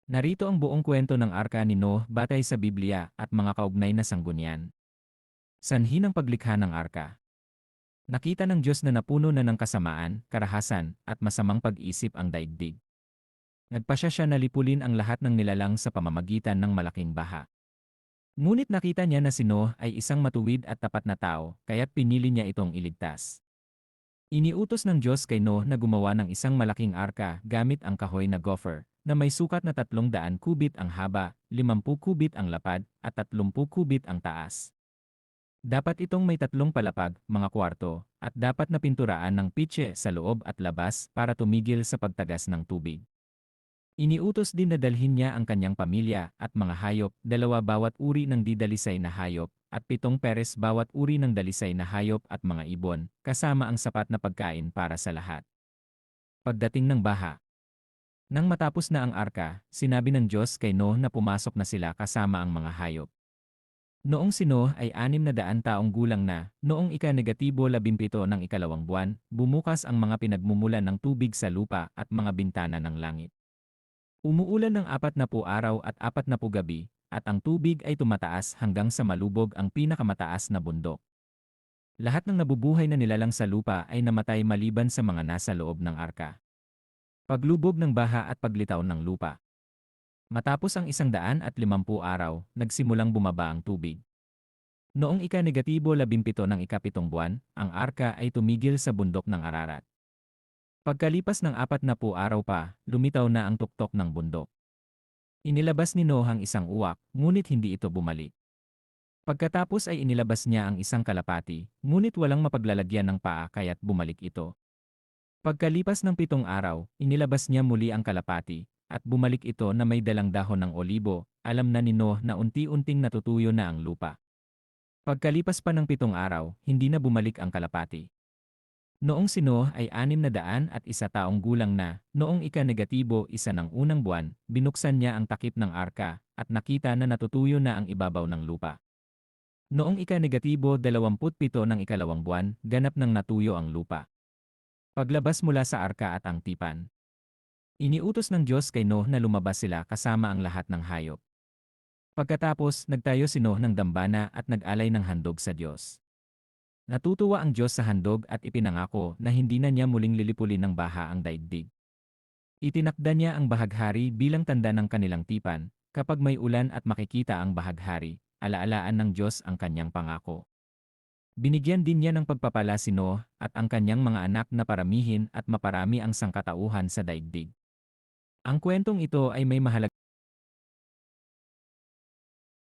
Narito ang buong kwento ng Arka ni Noah batay sa Biblia at mga kaugnay na sanggunian. Sanhi ng paglikha ng Arka. Nakita ng Diyos na napuno na ng kasamaan, karahasan, at masamang pag-isip ang daigdig. Nagpasya siya na lipulin ang lahat ng nilalang sa pamamagitan ng malaking baha. Ngunit nakita niya na si Noah ay isang matuwid at tapat na tao, kaya't pinili niya itong iligtas. Iniutos ng Diyos kay Noah na gumawa ng isang malaking arka gamit ang kahoy na gopher, na may sukat na 300 kubit ang haba, 50 kubit ang lapad, at 30 kubit ang taas. Dapat itong may 3 palapag, mga kwarto, at dapat na pinturaan ng pitse sa loob at labas para tumigil sa pagtagas ng tubig. Iniutos din na dalhin niya ang kanyang pamilya at mga hayop, 2 bawat uri ng didalisay na hayop, at 7 peres bawat uri ng dalisay na hayop at mga ibon, kasama ang sapat na pagkain para sa lahat. Pagdating ng baha. Nang matapos na ang arka, sinabi ng Diyos kay Noah na pumasok na sila kasama ang mga hayop. Noong si Noah ay 600 taong gulang na, noong ika-17 ng ikalawang buwan, bumukas ang mga pinagmumulan ng tubig sa lupa at mga bintana ng langit. Umuulan ng 40 araw at 40 gabi, at ang tubig ay tumataas hanggang sa malubog ang pinakamataas na bundok. Lahat ng nabubuhay na nilalang sa lupa ay namatay maliban sa mga nasa loob ng arka. Paglubog ng baha at paglitaw ng lupa. Matapos ang 150 araw, nagsimulang bumaba ang tubig. Noong ika-17 ng ikapitong buwan, ang arka ay tumigil sa bundok ng Ararat. Pagkalipas ng 40 araw pa, lumitaw na ang tuktok ng bundok. Inilabas ni Noah ang isang uwak, ngunit hindi ito bumalik. Pagkatapos ay inilabas niya ang isang kalapati, ngunit walang mapaglalagyan ng paa kaya't bumalik ito. Pagkalipas ng 7 araw, inilabas niya muli ang kalapati, at bumalik ito na may dalang dahon ng olibo, alam na ni Noah na unti-unting natutuyo na ang lupa. Pagkalipas pa ng 7 araw, hindi na bumalik ang kalapati. Noong si Noah ay 601 taong gulang na, noong ika-1 ng unang buwan, binuksan niya ang takip ng arka, at nakita na natutuyo na ang ibabaw ng lupa. Noong ika-27 ng ikalawang buwan, ganap nang natuyo ang lupa. Paglabas mula sa arka at ang tipan. Iniutos ng Diyos kay Noah na lumabas sila kasama ang lahat ng hayop. Pagkatapos, nagtayo si Noah ng dambana at nag-alay ng handog sa Diyos. Natutuwa ang Diyos sa handog at ipinangako na hindi na niya muling lilipulin ng baha ang daigdig. Itinakda niya ang bahaghari bilang tanda ng kanilang tipan, kapag may ulan at makikita ang bahaghari, alaalaan ng Diyos ang kanyang pangako. Binigyan din niya ng pagpapala si Noah at ang kanyang mga anak na paramihin at maparami ang sangkatauhan sa daigdig. Ang kwentong ito ay may mahalaga